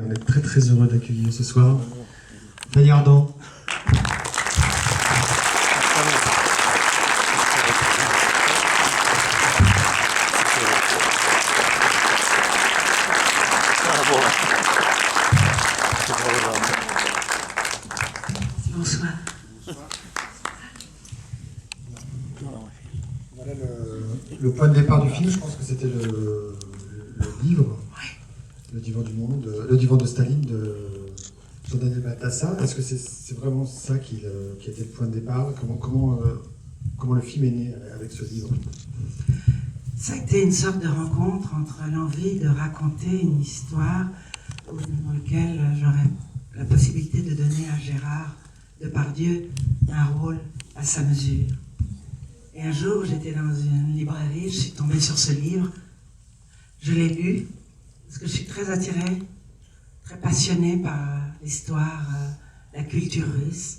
on est très très heureux d'accueillir ce soir Fanny Ardant. Bonsoir. Voilà le point de départ du film, je pense que c'était le livre, Le divan du monde, le divan de Staline de Daniel Balthasar. Est-ce que c'est vraiment ça qui a été le point de départ? Comment le film est né avec ce livre? Ça a été une sorte de rencontre entre l'envie de raconter une histoire dans laquelle j'aurais la possibilité de donner à Gérard Depardieu un rôle à sa mesure. Et un jour, j'étais dans une librairie, je suis tombée sur ce livre, je l'ai lu, parce que je suis très attirée, très passionnée par l'histoire, la culture russe.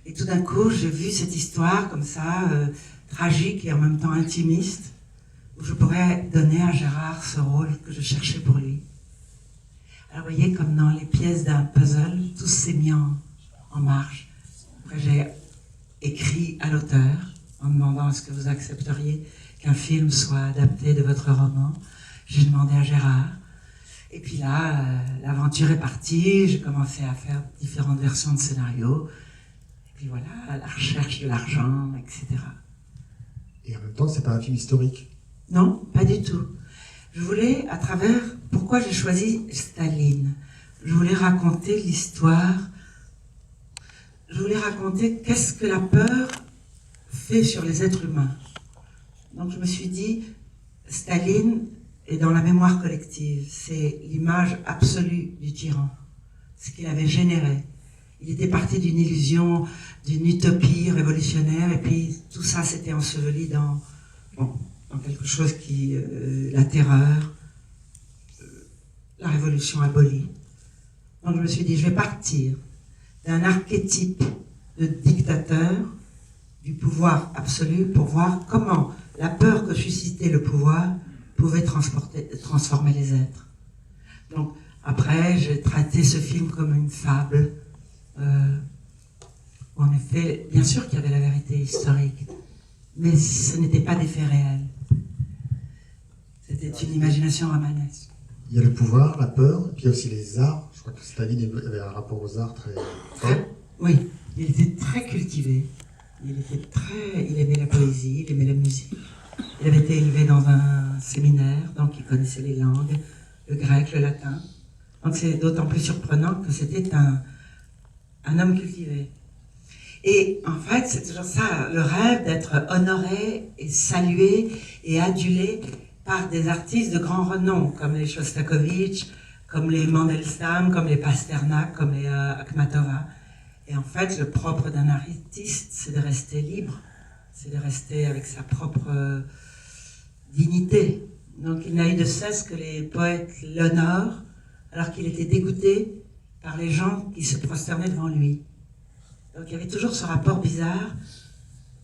Et tout d'un coup, j'ai vu cette histoire comme ça, tragique et en même temps intimiste, où je pourrais donner à Gérard ce rôle que je cherchais pour lui. Alors vous voyez, comme dans les pièces d'un puzzle, tout s'est mis en marche. Après, j'ai écrit à l'auteur, en demandant est-ce que vous accepteriez qu'un film soit adapté de votre roman. J'ai demandé à Gérard. Et puis là, l'aventure est partie, j'ai commencé à faire différentes versions de scénario. Et puis voilà, la recherche de l'argent, etc. Et en même temps, c'est pas un film historique. Non, pas du tout. Je voulais, à travers... Pourquoi j'ai choisi Staline? Je voulais raconter l'histoire. Je voulais raconter qu'est-ce que la peur fait sur les êtres humains. Donc je me suis dit, Staline est dans la mémoire collective. C'est l'image absolue du tyran. Ce qu'il avait généré. Il était parti d'une illusion, d'une utopie révolutionnaire, et puis tout ça s'était enseveli dans quelque chose qui... la terreur, la révolution abolie. Donc je me suis dit, je vais partir d'un archétype de dictateur, du pouvoir absolu, pour voir comment la peur que suscitait le pouvoir pouvait transformer les êtres. Donc après, j'ai traité ce film comme une fable. En effet, bien sûr qu'il y avait la vérité historique, mais ce n'était pas des faits réels. C'était une imagination romanesque. Il y a le pouvoir, la peur, et puis il y a aussi les arts. Je crois que Staline avait un rapport aux arts très fort. Oui, il était très cultivé. Il aimait la poésie, il aimait la musique. Il avait été élevé dans un séminaire, donc il connaissait les langues, le grec, le latin. Donc c'est d'autant plus surprenant que c'était un homme cultivé. Et en fait, c'est toujours ça, le rêve d'être honoré et salué et adulé par des artistes de grand renom, comme les Shostakovich, comme les Mandelstam, comme les Pasternak, comme les Akhmatova. Et en fait, le propre d'un artiste, c'est de rester libre, c'est de rester avec sa propre dignité. Donc il n'a eu de cesse que les poètes l'honorent, alors qu'il était dégoûté par les gens qui se prosternaient devant lui. Donc il y avait toujours ce rapport bizarre,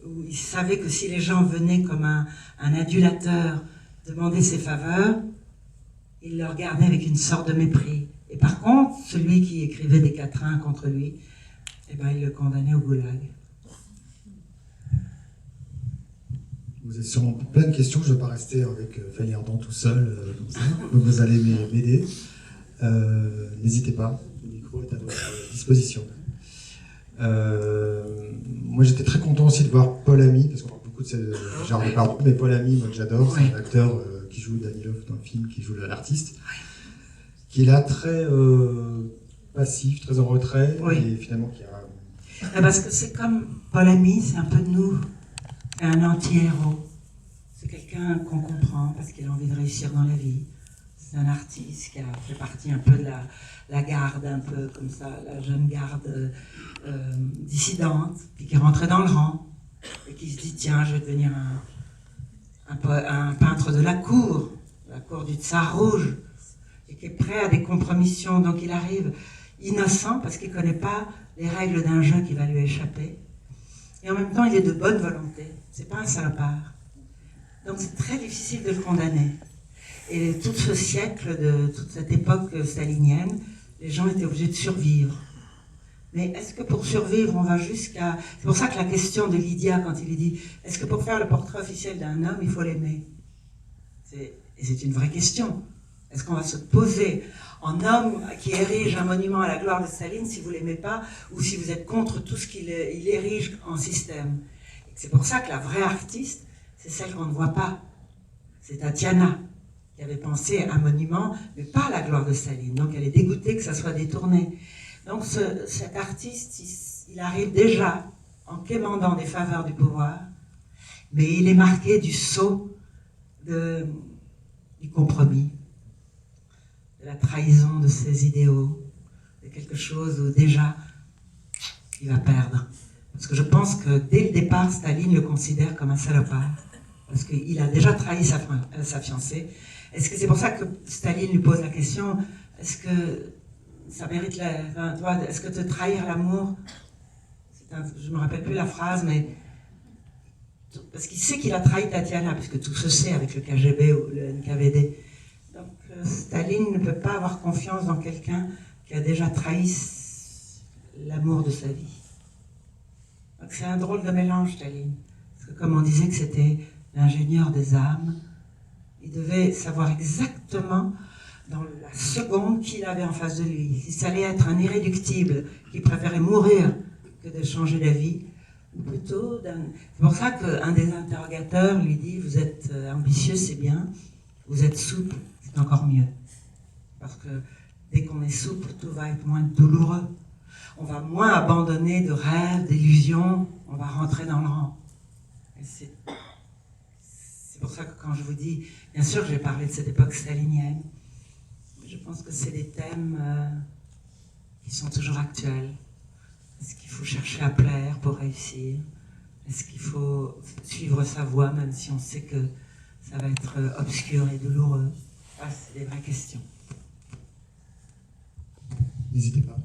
où il savait que si les gens venaient comme un adulateur demander ses faveurs, il le regardait avec une sorte de mépris. Et par contre, celui qui écrivait des quatrains contre lui, eh ben, il le condamnait au goulag. Vous avez sûrement plein de questions, je ne vais pas rester avec Fanny Ardant tout seul, comme ça. Donc vous allez m'aider. N'hésitez pas, le micro est à votre disposition. Moi j'étais très content aussi de voir Paul Ami, parce qu'on parle beaucoup de Gérard Depardieu, mais Paul Ami, moi que j'adore, c'est un acteur qui joue Danilov dans le film, qui joue l'artiste, qui est là très passif, très en retrait, et finalement qui a... Parce que c'est comme Paul Ami, c'est un peu de nous, c'est un anti-héros, c'est quelqu'un qu'on comprend parce qu'il a envie de réussir dans la vie, c'est un artiste qui a fait partie un peu de la garde, un peu comme ça, la jeune garde dissidente, puis qui est rentrée dans le rang, et qui se dit tiens, je vais devenir un peintre de la cour du Tsar Rouge, et qui est prêt à des compromissions. Donc il arrive innocent parce qu'il ne connaît pas les règles d'un jeu qui va lui échapper, et en même temps il est de bonne volonté, c'est pas un salopard. Donc c'est très difficile de le condamner. Et tout ce siècle, toute cette époque stalinienne, les gens étaient obligés de survivre. Mais est-ce que pour survivre, on va jusqu'à... C'est pour ça que la question de Lydia, quand il dit « Est-ce que pour faire le portrait officiel d'un homme, il faut l'aimer ?» Et c'est une vraie question. Est-ce qu'on va se poser en homme qui érige un monument à la gloire de Staline si vous ne l'aimez pas, ou si vous êtes contre tout ce qu'il érige en système? C'est pour ça que la vraie artiste, c'est celle qu'on ne voit pas. C'est Tatiana, qui avait pensé à un monument, mais pas à la gloire de Staline. Donc elle est dégoûtée que ça soit détourné. Donc cet artiste, il arrive déjà en quémandant des faveurs du pouvoir, mais il est marqué du sceau du compromis, de la trahison de ses idéaux, de quelque chose où déjà il va perdre. Parce que je pense que dès le départ, Staline le considère comme un salopard, parce qu'il a déjà trahi sa fiancée. Est-ce que c'est pour ça que Staline lui pose la question, est-ce que ça mérite est-ce que te trahir l'amour, je me rappelle plus la phrase, mais parce qu'il sait qu'il a trahi Tatiana, puisque tout se sait avec le KGB ou le NKVD. Donc Staline ne peut pas avoir confiance dans quelqu'un qui a déjà trahi l'amour de sa vie. Donc c'est un drôle de mélange, Staline. Parce que comme on disait que c'était l'ingénieur des âmes, il devait savoir exactement dans la seconde qu'il avait en face de lui. Si ça allait être un irréductible qui préférait mourir que de changer d'avis, ou plutôt c'est pour ça qu'un des interrogateurs lui dit « Vous êtes ambitieux, c'est bien. Vous êtes souple, c'est encore mieux. » Parce que dès qu'on est souple, tout va être moins douloureux. On va moins abandonner de rêves, d'illusions, on va rentrer dans le rang. C'est pour ça que quand je vous dis, bien sûr j'ai parlé de cette époque stalinienne, mais je pense que c'est des thèmes qui sont toujours actuels. Est-ce qu'il faut chercher à plaire pour réussir? Est-ce qu'il faut suivre sa voie même si on sait que ça va être obscur et douloureux? Ah, c'est des vraies questions. N'hésitez pas.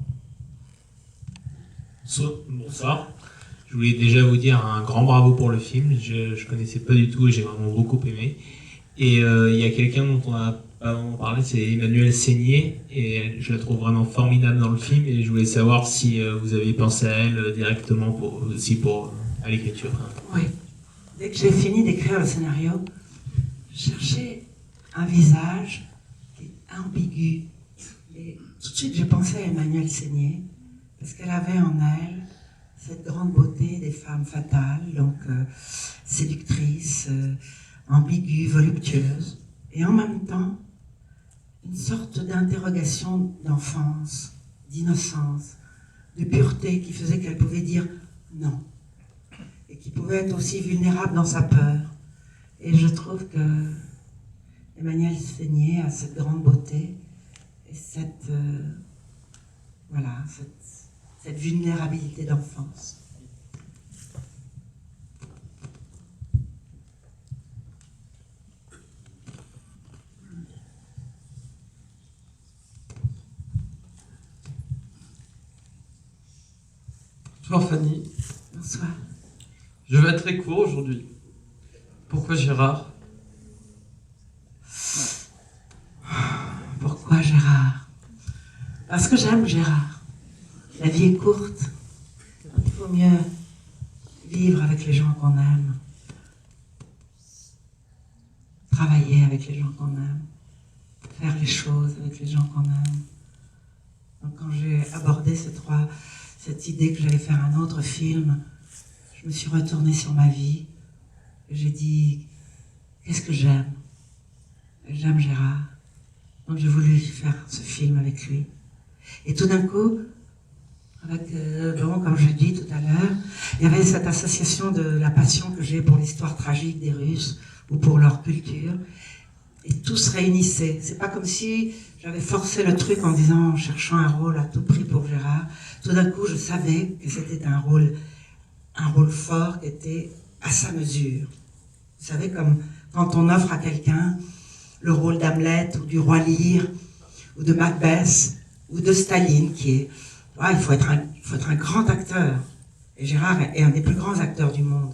Bonsoir. Je voulais déjà vous dire un grand bravo pour le film. Je ne connaissais pas du tout et j'ai vraiment beaucoup aimé. Et il y a quelqu'un dont on a pas vraiment parlé, c'est Emmanuelle Seigné. Et je la trouve vraiment formidable dans le film. Et je voulais savoir si vous avez pensé à elle directement à l'écriture. Oui. Dès que j'ai fini d'écrire le scénario, je cherchais un visage qui est ambigu. Et tout de suite, j'ai pensé à Emmanuelle Seigné, parce qu'elle avait en elle cette grande beauté des femmes fatales, donc séductrices, ambiguës, voluptueuses, et en même temps, une sorte d'interrogation d'enfance, d'innocence, de pureté qui faisait qu'elle pouvait dire non, et qui pouvait être aussi vulnérable dans sa peur. Et je trouve que Emmanuelle Seigné a cette grande beauté et cette vulnérabilité d'enfance. Bonsoir Fanny. Bonsoir. Je vais être très court aujourd'hui. Pourquoi Gérard? Pourquoi Gérard? Parce que j'aime Gérard. La vie est courte. Il faut mieux vivre avec les gens qu'on aime. Travailler avec les gens qu'on aime. Faire les choses avec les gens qu'on aime. Donc quand j'ai abordé cette idée que j'allais faire un autre film, je me suis retournée sur ma vie. Et j'ai dit, qu'est-ce que j'aime? J'aime Gérard. Donc j'ai voulu faire ce film avec lui. Et tout d'un coup, comme je l'ai dit tout à l'heure, il y avait cette association de la passion que j'ai pour l'histoire tragique des Russes ou pour leur culture. Et tout se réunissait. C'est pas comme si j'avais forcé le truc en disant, en cherchant un rôle à tout prix pour Gérard. Tout d'un coup, je savais que c'était un rôle fort qui était à sa mesure. Vous savez, comme quand on offre à quelqu'un le rôle d'Hamlet ou du roi Lear ou de Macbeth ou de Staline, qui est... il faut être un grand acteur. Et Gérard est un des plus grands acteurs du monde.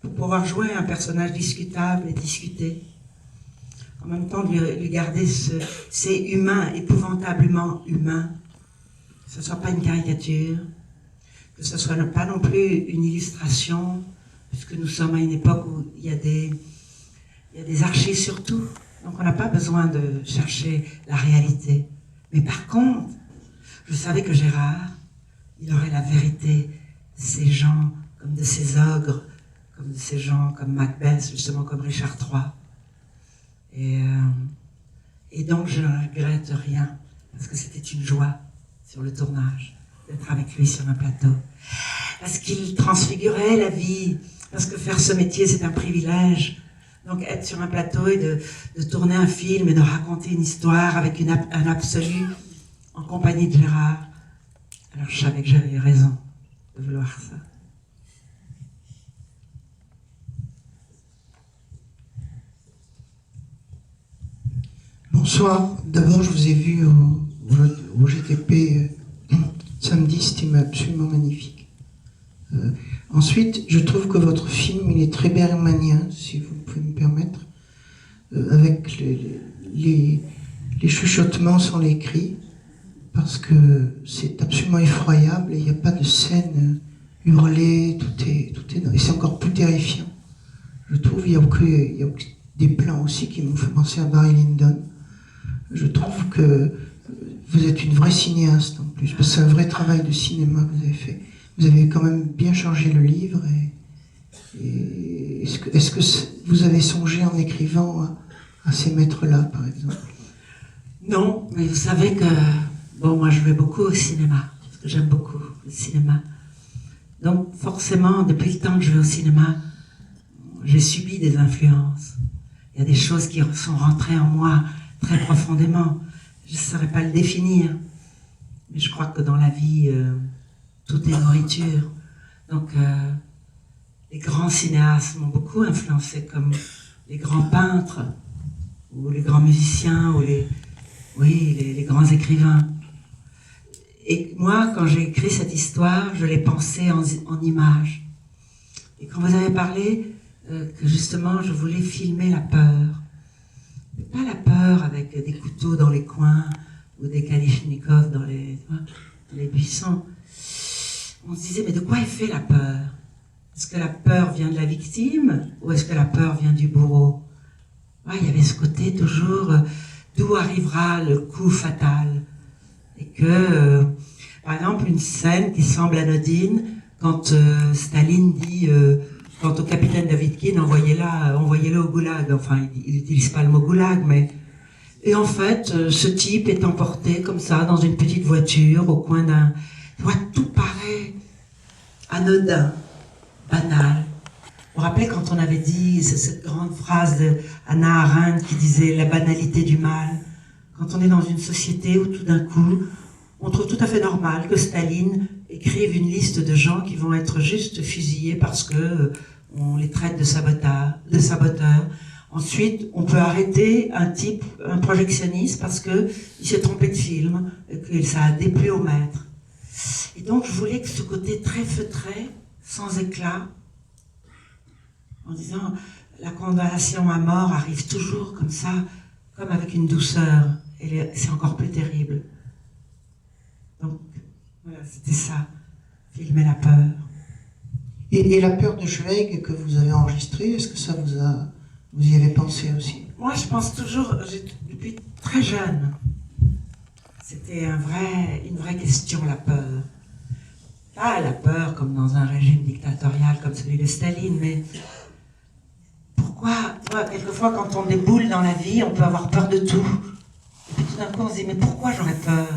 Pour pouvoir jouer un personnage discutable et discuté, en même temps de lui garder c'est humain, épouvantablement humain, que ce ne soit pas une caricature, que ce ne soit pas non plus une illustration, puisque nous sommes à une époque où il y a des archives sur tout, donc on n'a pas besoin de chercher la réalité. Mais par contre, je savais que Gérard, il aurait la vérité de ces gens, comme de ces ogres, comme de ces gens comme Macbeth, justement comme Richard III. Et donc je ne regrette rien, parce que c'était une joie sur le tournage, d'être avec lui sur un plateau. Parce qu'il transfigurait la vie, parce que faire ce métier c'est un privilège. Donc être sur un plateau et de tourner un film et de raconter une histoire avec un absolu en compagnie de Gérard. Alors je savais que j'avais raison de vouloir ça. Bonsoir. D'abord, je vous ai vu au GTP samedi, c'était absolument magnifique. Ensuite, je trouve que votre film, il est très bergmanien, si vous pouvez me permettre, avec les chuchotements sans les cris, parce que c'est absolument effroyable et il n'y a pas de scène hurlée, tout est et c'est encore plus terrifiant. Je trouve il y a des plans aussi qui m'ont fait penser à Barry Lyndon. Je trouve que vous êtes une vraie cinéaste en plus, parce que c'est un vrai travail de cinéma que vous avez fait. Vous avez quand même bien chargé le livre. Et est-ce que vous avez songé en écrivant à ces maîtres-là, par exemple? Non, mais vous savez que bon, moi je vais beaucoup au cinéma, parce que j'aime beaucoup le cinéma. Donc forcément, depuis le temps que je vais au cinéma, j'ai subi des influences. Il y a des choses qui sont rentrées en moi très profondément. Je ne saurais pas le définir, mais je crois que dans la vie, tout est nourriture. Donc les grands cinéastes m'ont beaucoup influencé, comme les grands peintres, ou les grands musiciens, ou les grands écrivains. Et moi, quand j'ai écrit cette histoire, je l'ai pensée en images. Et quand vous avez parlé que justement je voulais filmer la peur, mais pas la peur avec des couteaux dans les coins ou des kalachnikovs dans les buissons. On se disait, mais de quoi est fait la peur? Est-ce que la peur vient de la victime ou est-ce que la peur vient du bourreau? Il y avait ce côté toujours d'où arrivera le coup fatal. Et que, par exemple, une scène qui semble anodine, quand Staline dit, quant au capitaine Davidkin, envoyez-le au goulag. Enfin, il n'utilise pas le mot goulag, mais... Et en fait, ce type est emporté comme ça, dans une petite voiture, au coin d'un... Tout paraît anodin, banal. Vous vous rappelez quand on avait dit cette grande phrase de Hannah Arendt qui disait « la banalité du mal ». Quand on est dans une société où tout d'un coup, on trouve tout à fait normal que Staline écrive une liste de gens qui vont être juste fusillés parce que on les traite de saboteurs. Ensuite, on peut arrêter un type, un projectionniste, parce que il s'est trompé de film, et que ça a déplu au maître. Et donc, je voulais que ce côté très feutré, sans éclat, en disant, la condamnation à mort arrive toujours comme ça, comme avec une douceur, et c'est encore plus terrible. Donc, voilà, c'était ça, filmer la peur. Et la peur de Schweig que vous avez enregistrée, est-ce que ça vous y avez pensé aussi? Moi, je pense toujours, depuis très jeune, c'était une vraie question, la peur. Pas la peur comme dans un régime dictatorial comme celui de Staline, mais pourquoi, quelquefois quand on déboule dans la vie, on peut avoir peur de tout. Et puis tout d'un coup, on se dit, mais pourquoi j'aurais peur?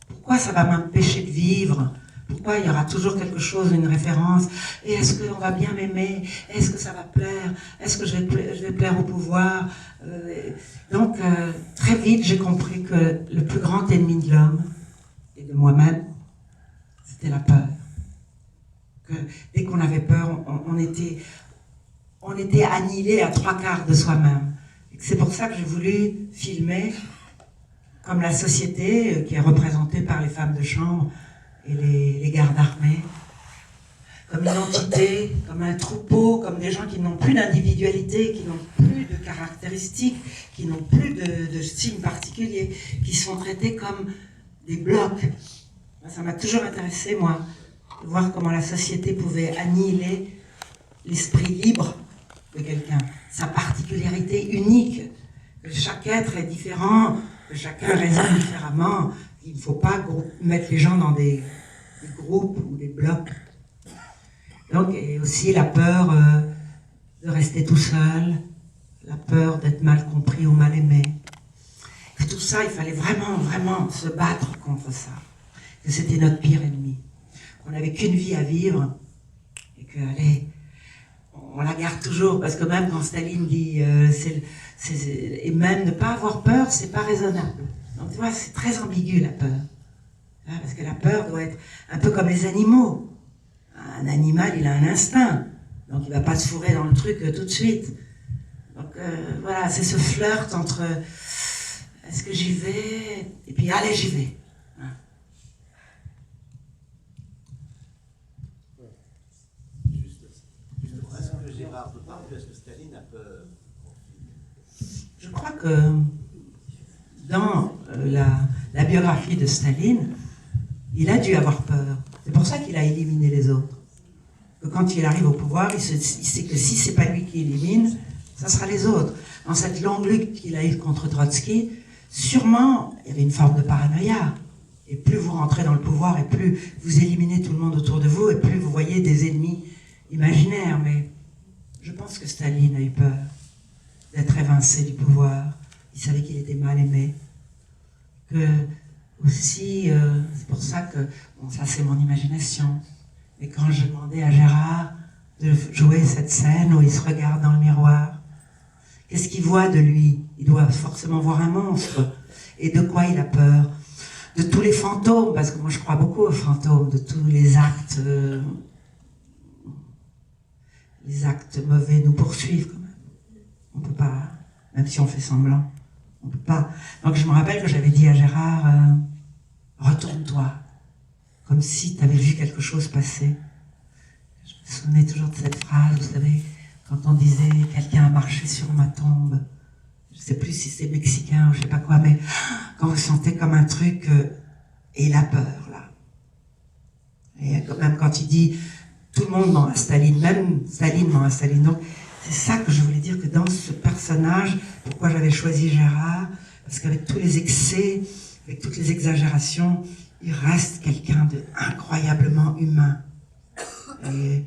Pourquoi ça va m'empêcher de vivre? Pourquoi il y aura toujours quelque chose, une référence? Et est-ce qu'on va bien m'aimer? Est-ce que ça va plaire? Est-ce que je vais plaire au pouvoir? Donc, très vite, j'ai compris que le plus grand ennemi de l'homme, et de moi-même, c'était la peur. Que dès qu'on avait peur, on était annihilé à 3/4 de soi-même. C'est pour ça que j'ai voulu filmer comme la société qui est représentée par les femmes de chambre et les gardes armés. comme une entité, comme un troupeau, comme des gens qui n'ont plus d'individualité, qui n'ont plus de caractéristiques, qui n'ont plus de signes particuliers, qui sont traités comme des blocs. Ça m'a toujours intéressé, moi, de voir comment la société pouvait annihiler l'esprit libre de quelqu'un, sa particularité unique, que chaque être est différent, que chacun raisonne différemment. Il ne faut pas mettre les gens dans des groupes ou des blocs. Donc, et aussi la peur de rester tout seul, la peur d'être mal compris ou mal aimé. Et tout ça, il fallait vraiment, vraiment se battre contre ça. Que c'était notre pire ennemi. Qu'on n'avait qu'une vie à vivre et que, allez, on la garde toujours. Parce que même quand Staline dit, et même ne pas avoir peur, c'est pas raisonnable. Donc tu vois, c'est très ambigu la peur. Parce que la peur doit être un peu comme les animaux. Un animal, il a un instinct. Donc il va pas se fourrer dans le truc tout de suite. Donc voilà, c'est ce flirt entre est-ce que j'y vais et puis allez, j'y vais. Est-ce que Gérard peut pas, ou est-ce que Staline a peur? Je crois que dans la biographie de Staline, il a dû avoir peur. C'est pour ça qu'il a éliminé les autres. Que quand il arrive au pouvoir, il sait que si c'est pas lui qui élimine, ça sera les autres. Dans cette longue lutte qu'il a eue contre Trotsky, sûrement, il y avait une forme de paranoïa. Et plus vous rentrez dans le pouvoir, et plus vous éliminez tout le monde autour de vous, et plus vous voyez des ennemis imaginaires. Mais je pense que Staline a eu peur d'être évincé du pouvoir. Il savait qu'il était mal aimé. Que aussi, c'est pour ça que, bon, ça c'est mon imagination, mais quand je demandais à Gérard de jouer cette scène où il se regarde dans le miroir, qu'est-ce qu'il voit de lui? Il doit forcément voir un monstre. Et de quoi il a peur? De tous les fantômes, parce que moi je crois beaucoup aux fantômes, de tous les actes mauvais nous poursuivent quand même. On peut pas, même si on fait semblant, on peut pas. Donc je me rappelle que j'avais dit à Gérard, retourne-toi, comme si tu avais vu quelque chose passer. Je me souvenais toujours de cette phrase, vous savez, quand on disait quelqu'un a marché sur ma tombe. Je sais plus si c'est mexicain ou je sais pas quoi, mais quand vous sentez comme un truc, et la peur, là. Et même quand il dit, tout le monde ment à Staline, même Staline ment à Staline. Donc, c'est ça que je voulais dire, que dans ce personnage, pourquoi j'avais choisi Gérard, parce qu'avec tous les excès, avec toutes les exagérations, il reste quelqu'un d'incroyablement humain. Et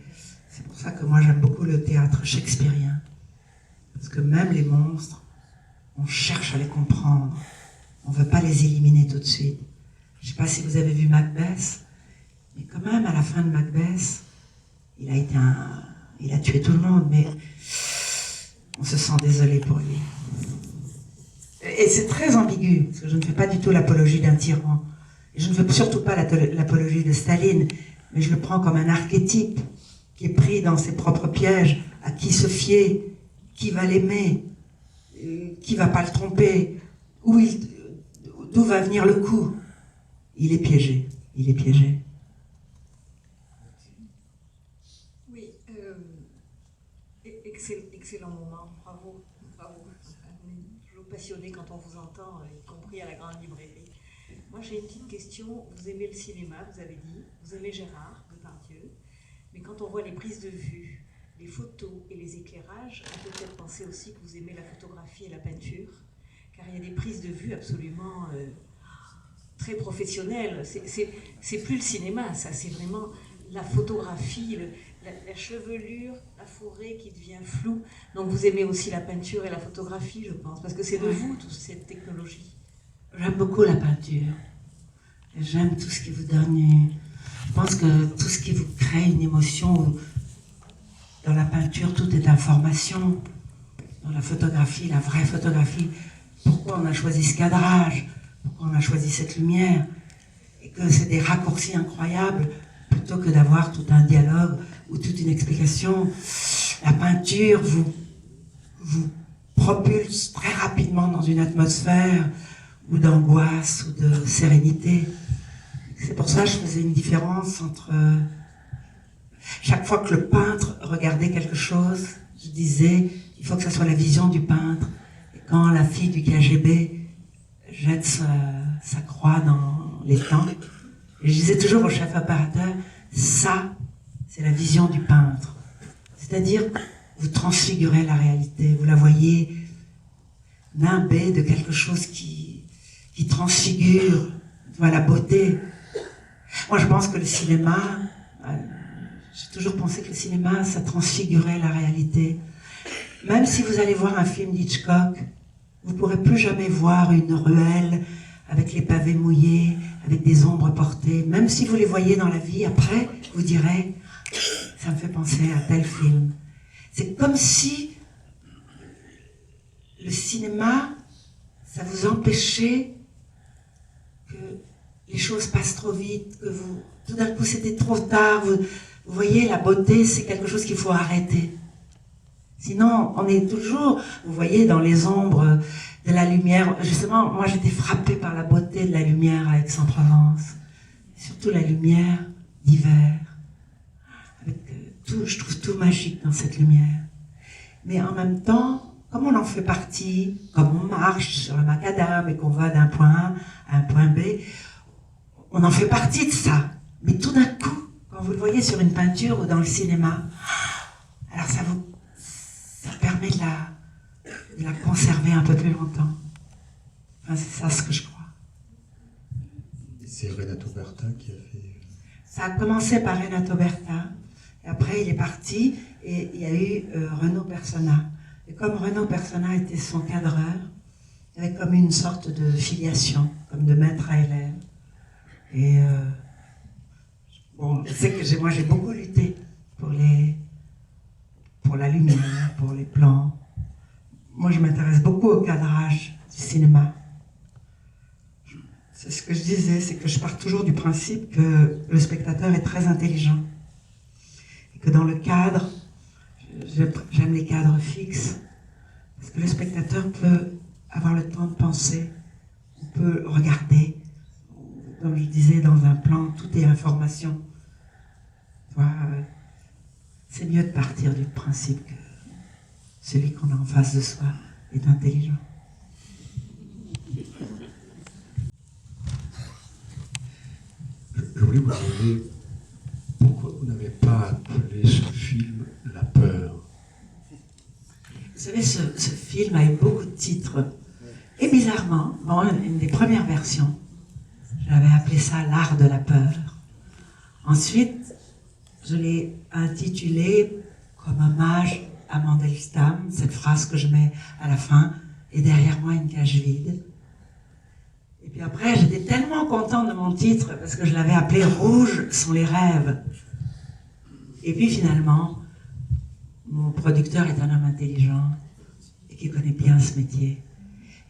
c'est pour ça que moi j'aime beaucoup le théâtre shakespearien. Parce que même les monstres, on cherche à les comprendre. On ne veut pas les éliminer tout de suite. Je ne sais pas si vous avez vu Macbeth, mais quand même, à la fin de Macbeth, il a tué tout le monde, mais on se sent désolé pour lui. Et c'est très ambigu, parce que je ne fais pas du tout l'apologie d'un tyran. Et je ne fais surtout pas l'apologie de Staline, mais je le prends comme un archétype qui est pris dans ses propres pièges, à qui se fier, qui va l'aimer, qui va pas le tromper, d'où va venir le coup. Il est piégé, il est piégé. Oui, excellent moment, bravo, bravo. On est toujours passionné quand on vous entend, y compris à la grande librairie. Moi j'ai une petite question, vous aimez le cinéma, vous avez dit, vous aimez Gérard Depardieu, mais quand on voit les prises de vue, les photos et les éclairages, on peut peut-être penser aussi que vous aimez la photographie et la peinture, car il y a des prises de vue absolument très professionnelles. C'est plus le cinéma, ça, c'est vraiment la photographie, la chevelure, la forêt qui devient floue. Donc vous aimez aussi la peinture et la photographie, je pense, parce que c'est de vous, toute cette technologie. J'aime beaucoup la peinture. J'aime tout ce qui vous donne... Je pense que tout ce qui vous crée une émotion... Dans la peinture, tout est information. Dans la photographie, la vraie photographie, pourquoi on a choisi ce cadrage, pourquoi on a choisi cette lumière, et que c'est des raccourcis incroyables, plutôt que d'avoir tout un dialogue ou toute une explication. La peinture vous propulse très rapidement dans une atmosphère ou d'angoisse ou de sérénité. C'est pour ça que je faisais une différence entre... Chaque fois que le peintre regardait quelque chose, je disais, il faut que ça soit la vision du peintre. Et quand la fille du KGB jette sa croix dans les temps, et je disais toujours au chef opérateur, ça, c'est la vision du peintre. C'est-à-dire, vous transfigurez la réalité, vous la voyez nimbée de quelque chose qui transfigure, la beauté. Moi, je pense que le cinéma, j'ai toujours pensé que le cinéma, ça transfigurait la réalité. Même si vous allez voir un film d'Hitchcock, vous ne pourrez plus jamais voir une ruelle avec les pavés mouillés, avec des ombres portées. Même si vous les voyez dans la vie, après, vous direz, ça me fait penser à tel film. C'est comme si le cinéma, ça vous empêchait que les choses passent trop vite, que tout d'un coup c'était trop tard. Vous voyez, la beauté, c'est quelque chose qu'il faut arrêter. Sinon, on est toujours, vous voyez, dans les ombres de la lumière. Justement, moi j'étais frappée par la beauté de la lumière à Aix-en-Provence. Surtout la lumière d'hiver. Avec tout, je trouve tout magique dans cette lumière. Mais en même temps, comme on en fait partie, comme on marche sur le macadam et qu'on va d'un point A à un point B, on en fait partie de ça. Mais tout d'un coup, quand vous le voyez sur une peinture ou dans le cinéma, alors ça permet de la conserver un peu plus longtemps. Enfin, c'est ça ce que je crois. C'est Renato Berta qui a fait... Ça a commencé par Renato Berta, et après il est parti, et il y a eu Renaud Persona. Et comme Renaud Persona était son cadreur, il y avait comme une sorte de filiation, comme de maître à élève. Et bon, je sais que moi j'ai beaucoup lutté pour la lumière, pour les plans. Moi je m'intéresse beaucoup au cadrage du cinéma. C'est ce que je disais, c'est que je pars toujours du principe que le spectateur est très intelligent. Et que dans le cadre, j'aime les cadres fixes, parce que le spectateur peut avoir le temps de penser, on peut regarder. Comme je disais, dans un plan, tout est information. C'est mieux de partir du principe que celui qu'on a en face de soi est intelligent. Je voulais vous demander pourquoi vous n'avez pas appelé ce film La Peur. Vous savez, ce film a eu beaucoup de titres. Et bizarrement, bon, une des premières versions, j'avais appelé ça L'Art de la Peur. Ensuite, je l'ai intitulé comme hommage à Mandelstam, cette phrase que je mets à la fin, et derrière moi une cage vide. Et puis après, j'étais tellement contente de mon titre, parce que je l'avais appelé Rouges sont les rêves. Et puis finalement, mon producteur est un homme intelligent, et qui connaît bien ce métier.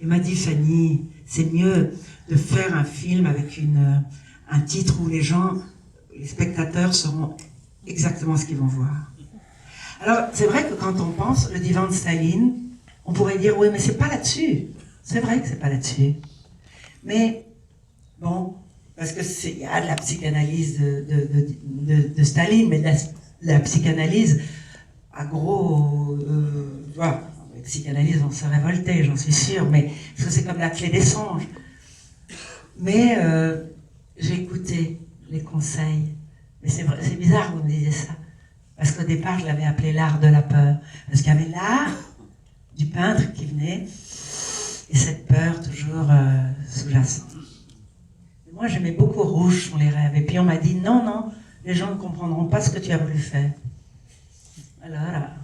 Il m'a dit, Fanny, c'est mieux de faire un film avec un titre où les spectateurs sauront exactement ce qu'ils vont voir. Alors, c'est vrai que quand on pense le divan de Staline, on pourrait dire, oui, mais c'est pas là-dessus. C'est vrai que c'est pas là-dessus. Mais, bon, parce que il y a de la psychanalyse de Staline, mais de la psychanalyse à gros... voilà. La psychanalyse, on se révoltait, j'en suis sûre, mais parce que c'est comme la clé des songes. Mais j'ai écouté les conseils. Mais c'est bizarre que vous me disiez ça. Parce qu'au départ, je l'avais appelé l'art de la peur. Parce qu'il y avait l'art du peintre qui venait, et cette peur toujours sous-jacente. Moi, j'aimais beaucoup Rouge sont les rêves. Et puis on m'a dit, non, non, les gens ne comprendront pas ce que tu as voulu faire. Alors, voilà.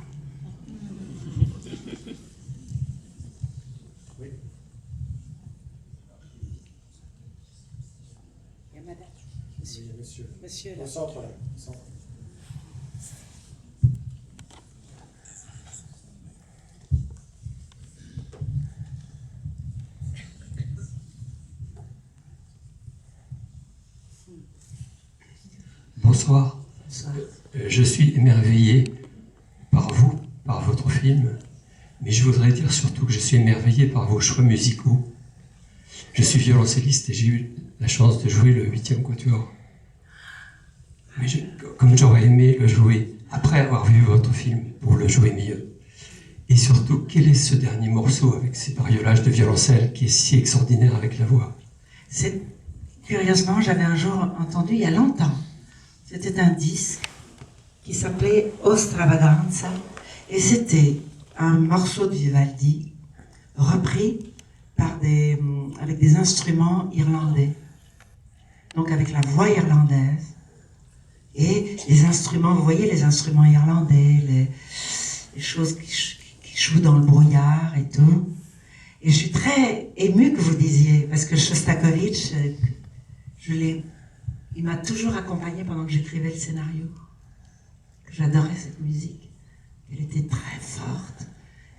Monsieur, là. Au centre, là. Au centre. Bonsoir. Je suis émerveillé par vous, par votre film, mais je voudrais dire surtout que je suis émerveillé par vos choix musicaux. Je suis violoncelliste et j'ai eu la chance de jouer le 8e quatuor Mais comme j'aurais aimé le jouer après avoir vu votre film, pour le jouer mieux. Et surtout, quel est ce dernier morceau avec ces bariolages de violoncelle qui est si extraordinaire avec la voix? Curieusement, j'avais un jour entendu, il y a longtemps, c'était un disque qui s'appelait O Stravaganza, et c'était un morceau de Vivaldi repris avec des instruments irlandais, donc avec la voix irlandaise, et les instruments, vous voyez les instruments irlandais, les choses qui jouent dans le brouillard et tout. Et je suis très émue que vous disiez, parce que Shostakovich, il m'a toujours accompagnée pendant que j'écrivais le scénario. J'adorais cette musique. Elle était très forte.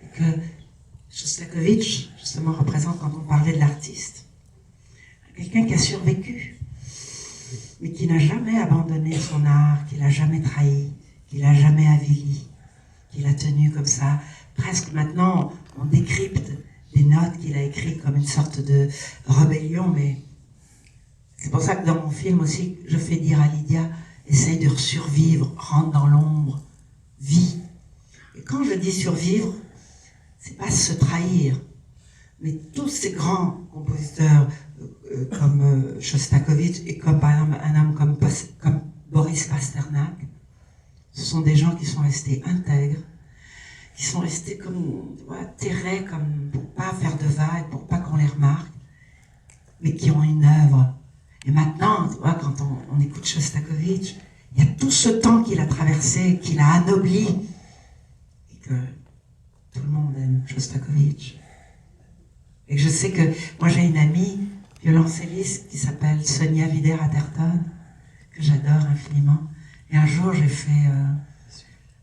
Et que Shostakovich, justement, représente, quand on parlait de l'artiste, quelqu'un qui a survécu, mais qui n'a jamais abandonné son art, qui l'a jamais trahi, qui l'a jamais avili, qui l'a tenu comme ça. Presque maintenant, on décrypte des notes qu'il a écrites comme une sorte de rébellion, mais c'est pour ça que dans mon film aussi, je fais dire à Lydia, essaye de survivre, rentre dans l'ombre, vis. Et quand je dis survivre, c'est pas se trahir, mais tous ces grands compositeurs comme Shostakovich et comme par exemple un homme comme Boris Pasternak, ce sont des gens qui sont restés intègres, qui sont restés comme terrés, comme pour pas faire de vagues, pour pas qu'on les remarque, mais qui ont une œuvre. Et maintenant, tu vois, quand on écoute Shostakovich, il y a tout ce temps qu'il a traversé, qu'il a anobli, et que tout le monde aime Shostakovich. Et je sais que moi j'ai une amie violoncelliste qui s'appelle Sonia Wider-Atherton, que j'adore infiniment. Et un jour j'ai fait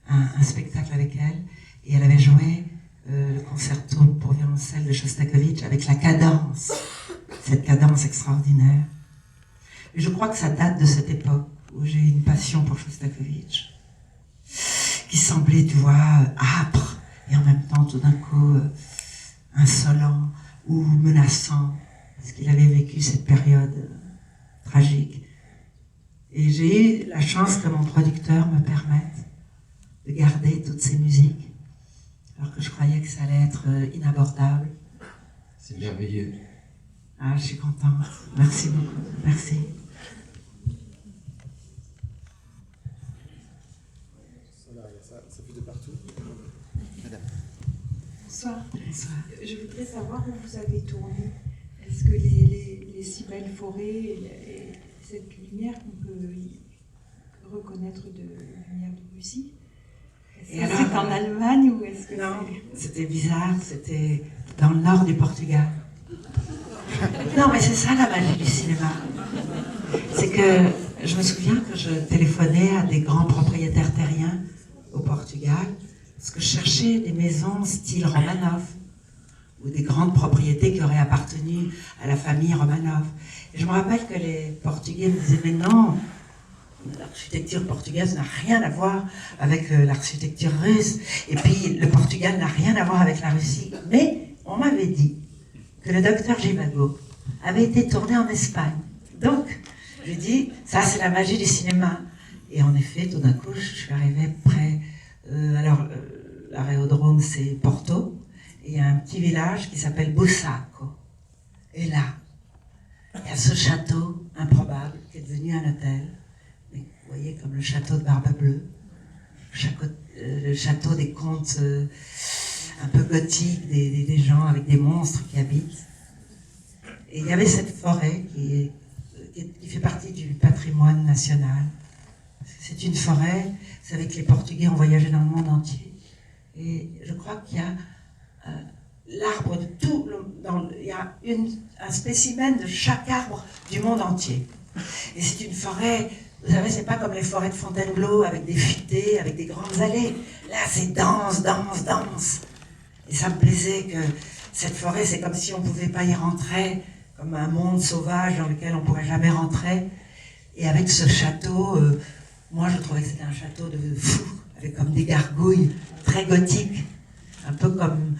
un spectacle avec elle, et elle avait joué le concerto pour violoncelle de Shostakovich avec la cadence, cette cadence extraordinaire. Et je crois que ça date de cette époque où j'ai une passion pour Shostakovich, qui semblait, tu vois, âpre, et en même temps, tout d'un coup, insolent ou menaçant, parce qu'il avait vécu cette période tragique. Et j'ai eu la chance que mon producteur me permette de garder toutes ces musiques, alors que je croyais que ça allait être inabordable. C'est merveilleux. Ah, je suis contente. Merci beaucoup. Merci. Ça fait de partout. Bonsoir. Bonsoir. Je voudrais savoir où vous avez tourné. Est-ce que les si belles forêts et cette lumière qu'on peut reconnaître de lumière de Russie, est-ce que c'est en Allemagne ou est-ce que non, c'était bizarre, c'était dans le nord du Portugal. Non, mais c'est ça la magie du cinéma. C'est que je me souviens que je téléphonais à des grands propriétaires terriens au Portugal, parce que je cherchais des maisons style Romanov, ou des grandes propriétés qui auraient appartenu à la famille Romanov. Et je me rappelle que les Portugais me disaient, mais non, l'architecture portugaise n'a rien à voir avec l'architecture russe, et puis le Portugal n'a rien à voir avec la Russie. Mais on m'avait dit que le docteur Givago avait été tourné en Espagne. Donc, j'ai dit, ça c'est la magie du cinéma. Et en effet, tout d'un coup, je suis arrivée près... l'aérodrome c'est Porto, et il y a un petit village qui s'appelle Bussaco. Et là, il y a ce château improbable qui est devenu un hôtel. Mais vous voyez, comme le château de Barbe Bleue, le château des contes un peu gothiques, des gens avec des monstres qui habitent. Et il y avait cette forêt qui fait partie du patrimoine national. C'est une forêt, c'est avec les Portugais ont voyagé dans le monde entier. Et je crois qu'il y a l'arbre de tout, il y a un spécimen de chaque arbre du monde entier. Et c'est une forêt, vous savez, c'est pas comme les forêts de Fontainebleau avec des futaies, avec des grandes allées. Là, c'est dense, dense, dense. Et ça me plaisait que cette forêt, c'est comme si on pouvait pas y rentrer, comme un monde sauvage dans lequel on pourrait jamais rentrer. Et avec ce château, moi je trouvais que c'était un château de fou, avec comme des gargouilles très gothiques, un peu comme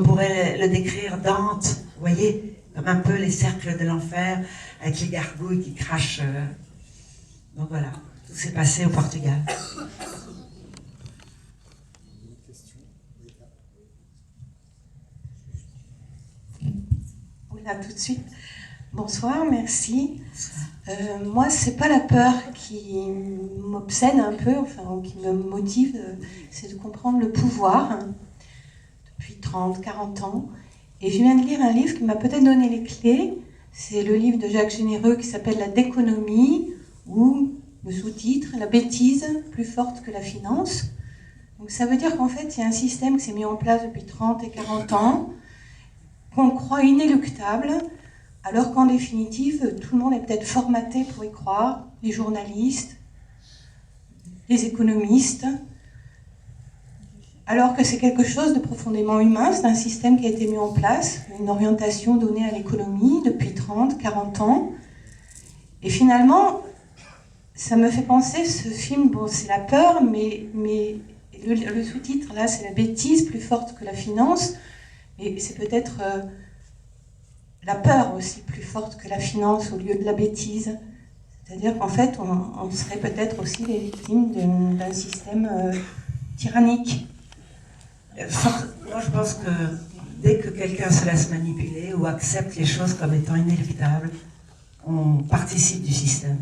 pourrait le décrire Dante, vous voyez, comme un peu les cercles de l'enfer, avec les gargouilles qui crachent Donc voilà, tout s'est passé au Portugal. Là, tout de suite. Bonsoir, merci. Moi, c'est pas la peur qui m'obsède un peu, enfin, ou qui me motive, c'est de comprendre le pouvoir depuis 30, 40 ans. Et je viens de lire un livre qui m'a peut-être donné les clés. C'est le livre de Jacques Généreux qui s'appelle La déconomie, ou le sous-titre, La bêtise plus forte que la finance. Donc ça veut dire qu'en fait, il y a un système qui s'est mis en place depuis 30 et 40 ans, qu'on croit inéluctable, alors qu'en définitive, tout le monde est peut-être formaté pour y croire, les journalistes, les économistes, alors que c'est quelque chose de profondément humain, c'est un système qui a été mis en place, une orientation donnée à l'économie depuis 30, 40 ans. Et finalement, ça me fait penser, ce film, bon, c'est la peur, mais le sous-titre, là, c'est la bêtise plus forte que la finance. Mais c'est peut-être la peur aussi plus forte que la finance au lieu de la bêtise. C'est-à-dire qu'en fait, on serait peut-être aussi les victimes d'un système tyrannique. Moi, je pense que dès que quelqu'un se laisse manipuler ou accepte les choses comme étant inéluctables, on participe du système.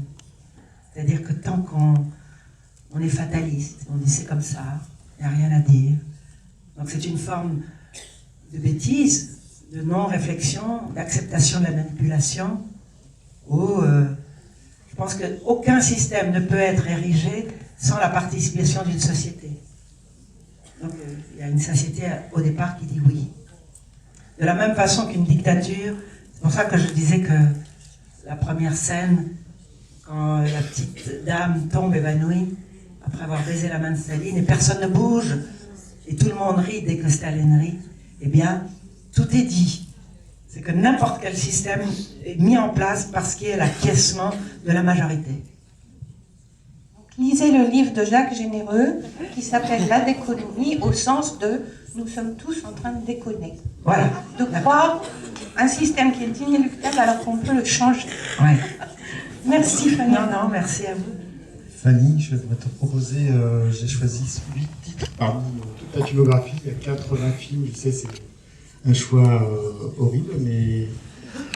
C'est-à-dire que tant qu'on est fataliste, on dit c'est comme ça, il n'y a rien à dire. Donc c'est une forme de bêtise, de non-réflexion, d'acceptation de la manipulation, où je pense qu'aucun système ne peut être érigé sans la participation d'une société. Donc il y a une société au départ qui dit oui. De la même façon qu'une dictature, c'est pour ça que je disais que la première scène, quand la petite dame tombe évanouie, après avoir baisé la main de Staline, et personne ne bouge, et tout le monde rit dès que Staline rit, eh bien, tout est dit. C'est que n'importe quel système est mis en place parce qu'il y a l'acquiescement de la majorité. Lisez le livre de Jacques Généreux qui s'appelle La déconomie, au sens de « nous sommes tous en train de déconner ». Voilà. De croire un système qui est inéluctable alors qu'on peut le changer. Ouais. Merci Fanny. Non, merci à vous. Fanny, je vais te proposer, j'ai choisi 8 titres parmi toute ta filmographie, il y a 80 films, je sais c'est un choix horrible, mais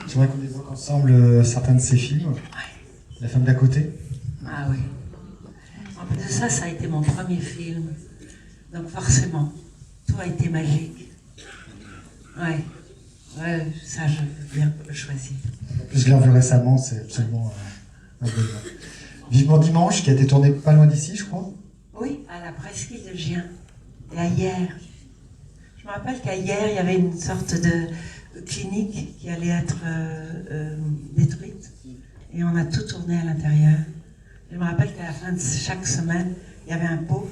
j'aimerais qu'on évoque ensemble certains de ces films. La femme d'à côté. Ah oui. En plus de ça, ça a été mon premier film. Donc forcément, tout a été magique. Ouais, ça je veux bien le choisir. En plus, je l'ai revu récemment, c'est absolument un bonheur. Vivement Dimanche, qui a été tourné pas loin d'ici, je crois. Oui, à la presqu'île de Gien. Et à Hyères. Je me rappelle qu'à Hyères, il y avait une sorte de clinique qui allait être détruite. Et on a tout tourné à l'intérieur. Je me rappelle qu'à la fin de chaque semaine, il y avait un pot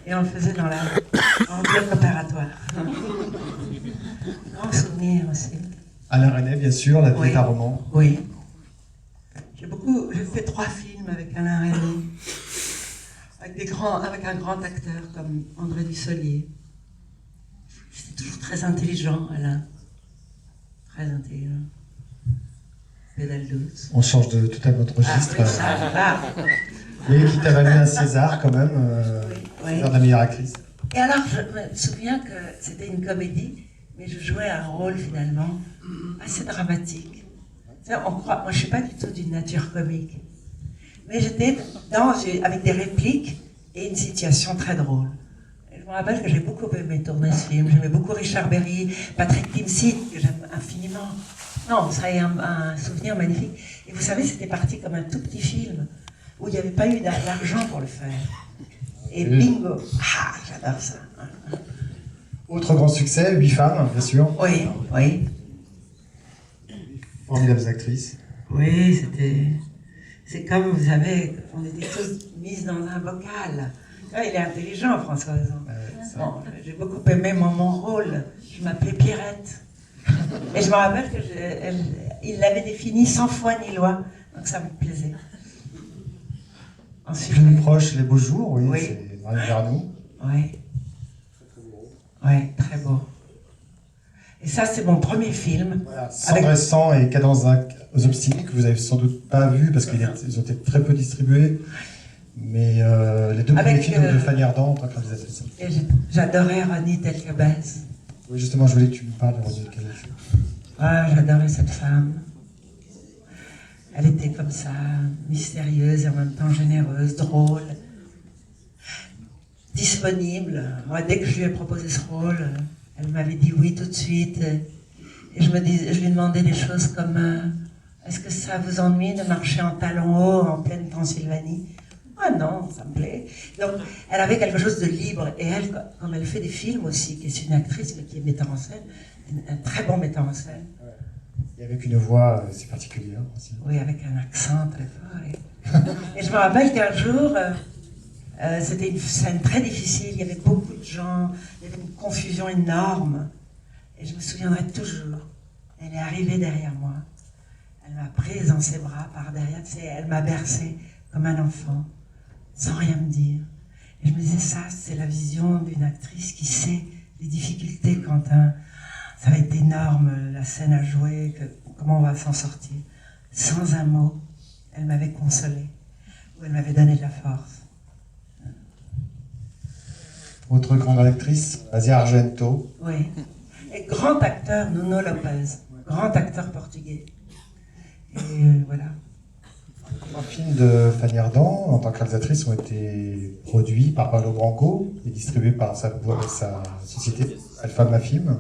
et on le faisait dans le bloc opératoire. Grand souvenir aussi. Alain Resnais, bien sûr, La vie est un roman. Oui. J'ai fait 3 films avec Alain Resnais, avec un grand acteur comme André Dussolier. C'était toujours très intelligent, Alain. Très intelligent. Pédale douce. On change de tout un autre registre. Ah, ça, là. Mais qui t'a valu un César quand même, César de la meilleure actrice. Et alors, je me souviens que c'était une comédie, mais je jouais un rôle finalement assez dramatique. On croit, moi je ne suis pas du tout d'une nature comique, mais j'étais avec des répliques et une situation très drôle. Et je me rappelle que j'ai beaucoup aimé tourner ce film. J'aimais beaucoup Richard Berry, Patrick Timsit, que j'aime infiniment. Non, ça a un souvenir magnifique. Et vous savez, c'était parti comme un tout petit film où il n'y avait pas eu d'argent pour le faire. Et bingo, j'adore ça. Autre grand succès, 8 femmes, bien sûr. Oui. Formidables actrices. Oui, c'est comme, vous savez, on était tous mises dans un bocal. Il est intelligent, François Ozon. Bon, j'ai beaucoup aimé mon rôle. Je m'appelais Pierrette. Et je me rappelle qu'il l'avait défini sans foi ni loi. Donc ça me plaisait. Ensuite, Plus proche, Les Beaux Jours, oui. C'est Marie Vernou. Oui, très beau. Et ça, c'est mon premier film. Voilà, Cendre et sang et Cadence aux Obstinés, que vous avez sans doute pas vu parce qu'ils ont été très peu distribués. Mais les deux premiers films de Fanny Ardant en tant que réalisatrice. J'adorais Ronnie Telkebès. Oui, justement, je voulais que tu me parles de Ronnie Telkebès. Ah, j'adorais cette femme. Elle était comme ça, mystérieuse et en même temps généreuse, drôle, disponible. Moi, dès que je lui ai proposé ce rôle, elle m'avait dit oui tout de suite. Et je lui demandais des choses comme est-ce que ça vous ennuie de marcher en talons hauts en pleine Pennsylvanie? Ah non, ça me plaît. Donc, elle avait quelque chose de libre. Et elle, comme elle fait des films aussi, qui est une actrice, mais qui est metteur en scène, un très bon metteur en scène. Et avec une voix assez particulière aussi. Oui, avec un accent très fort. Et je me rappelle qu'un jour, c'était une scène très difficile, il y avait beaucoup de gens, il y avait une confusion énorme. Et je me souviendrai toujours, elle est arrivée derrière moi, elle m'a prise dans ses bras par derrière, elle m'a bercée comme un enfant, sans rien me dire. Et je me disais, ça, c'est la vision d'une actrice qui sait les difficultés quand ça va être énorme, la scène à jouer, comment on va s'en sortir. Sans un mot, elle m'avait consolée, ou elle m'avait donné de la force. Autre grande actrice, Asia Argento. Oui. Et grand acteur, Nuno Lopez, grand acteur portugais. Et voilà. Les films de Fanny Ardant, en tant que réalisatrice, ont été produits par Paolo Branco et distribués par sa société Alfama Film.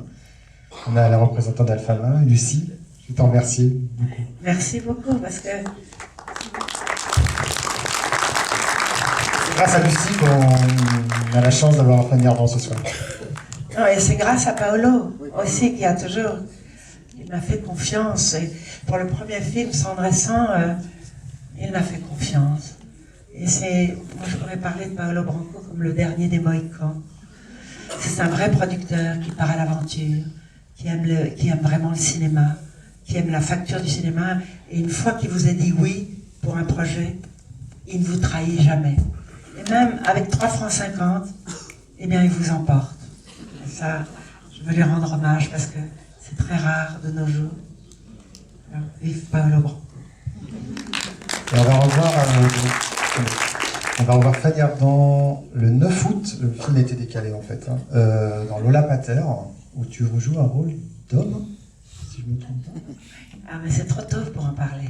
On a la représentante d'Alfama, Lucie. Je t'en remercie beaucoup. Merci beaucoup, parce que... C'est grâce à Lucie qu'on a la chance d'avoir Fanny Ardant ce soir. Non, et c'est grâce à Paolo aussi qui a toujours... Il m'a fait confiance. Et pour le premier film, Cendre et Sang, il m'a fait confiance. Et moi je pourrais parler de Paolo Branco comme le dernier des Mohicans. C'est un vrai producteur qui part à l'aventure, qui aime vraiment le cinéma, qui aime la facture du cinéma. Et une fois qu'il vous a dit oui pour un projet, il ne vous trahit jamais. Et même avec 3,50 francs, eh bien il vous emporte. Et ça, je veux lui rendre hommage parce que c'est très rare de nos jours. Alors, vive Paolo Branco. Et on va revoir Fanny Ardant le 9 août. Le film a été décalé en fait, dans Lola Pater, où tu rejoues un rôle d'homme, si je ne me trompe pas. Ah mais c'est trop tôt pour en parler.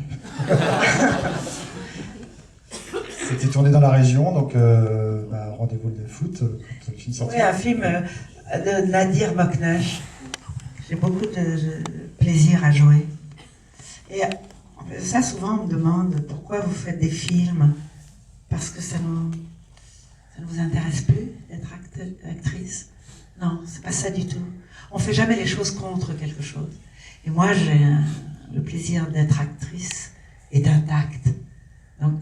C'était tourné dans la région, donc rendez-vous le 9 août quand le film sortira. Oui, un film de Nadir Moknesh. J'ai beaucoup de plaisir à jouer. Et ça, souvent, on me demande pourquoi vous faites des films. Parce que ça ne vous intéresse plus d'être actrice. Non, c'est pas ça du tout. On fait jamais les choses contre quelque chose. Et moi, j'ai le plaisir d'être actrice et d'un tact. Donc,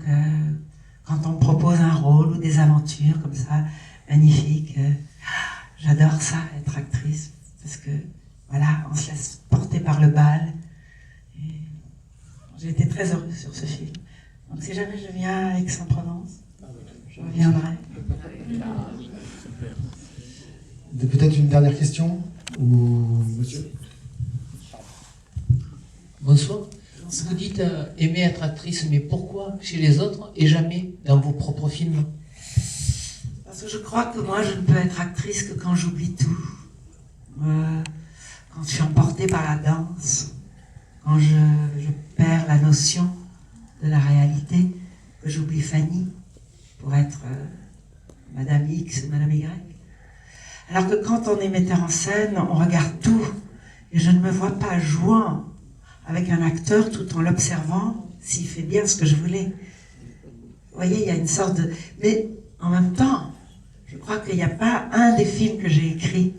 quand on me propose un rôle ou des aventures comme ça, magnifiques, j'adore ça, être actrice. Parce que, voilà, on se laisse porter par le bal. J'ai été très heureuse sur ce film. Donc si jamais je viens à Aix-en-Provence, je reviendrai. Peut-être une dernière question ou monsieur? Bonsoir. Vous dites aimer être actrice, mais pourquoi chez les autres et jamais dans vos propres films? Parce que je crois que moi je ne peux être actrice que quand j'oublie tout. Quand je suis emportée par la danse, quand je perds la notion de la réalité, que j'oublie Fanny pour être Madame X ou Madame Y. Alors que quand on est metteur en scène, on regarde tout. Et je ne me vois pas jouant avec un acteur tout en l'observant s'il fait bien ce que je voulais. Vous voyez, il y a une sorte de... Mais en même temps, je crois qu'il n'y a pas un des films que j'ai écrits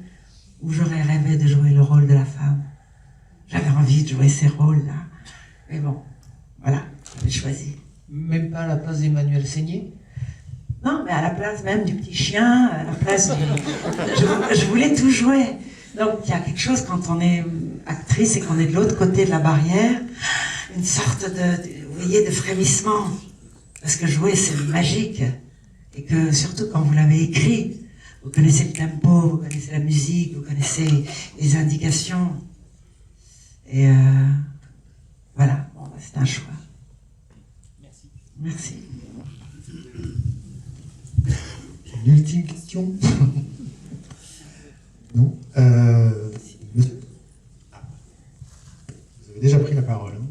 où j'aurais rêvé de jouer le rôle de la femme. J'avais envie de jouer ces rôles-là. Mais bon, voilà, j'ai choisi. Même pas à la place d'Emmanuel Seigné? Non, mais à la place même du petit chien, à la place de... je voulais tout jouer. Donc il y a quelque chose quand on est actrice et qu'on est de l'autre côté de la barrière, une sorte vous voyez, de frémissement. Parce que jouer, c'est magique. Et que surtout quand vous l'avez écrit, vous connaissez le tempo, vous connaissez la musique, vous connaissez les indications. Et voilà, bon, c'est un choix. Merci. Une ultime question. Non. Monsieur. Vous avez déjà pris la parole. Hein.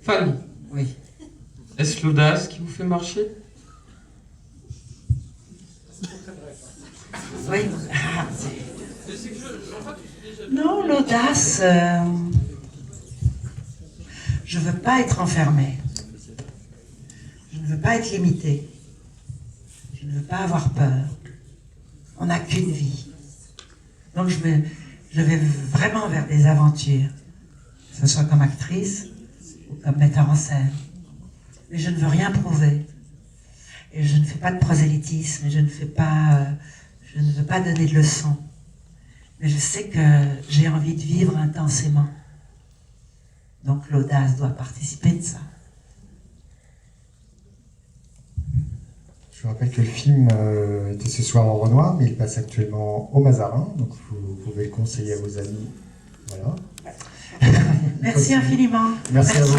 Fanny, Oui. est-ce l'audace qui vous fait marcher? Oui. Ah, non, l'audace. Je ne veux pas être enfermée. Je ne veux pas être limitée. Je ne veux pas avoir peur. On n'a qu'une vie. Donc je vais vraiment vers des aventures, que ce soit comme actrice ou comme metteur en scène. Mais je ne veux rien prouver. Et je ne fais pas de prosélytisme, je ne veux pas donner de leçons. Mais je sais que j'ai envie de vivre intensément. Donc l'audace doit participer de ça. Je vous rappelle que le film était ce soir au Renoir, mais il passe actuellement au Mazarin, donc vous pouvez le conseiller à vos amis. Voilà. Merci infiniment. Merci à vous.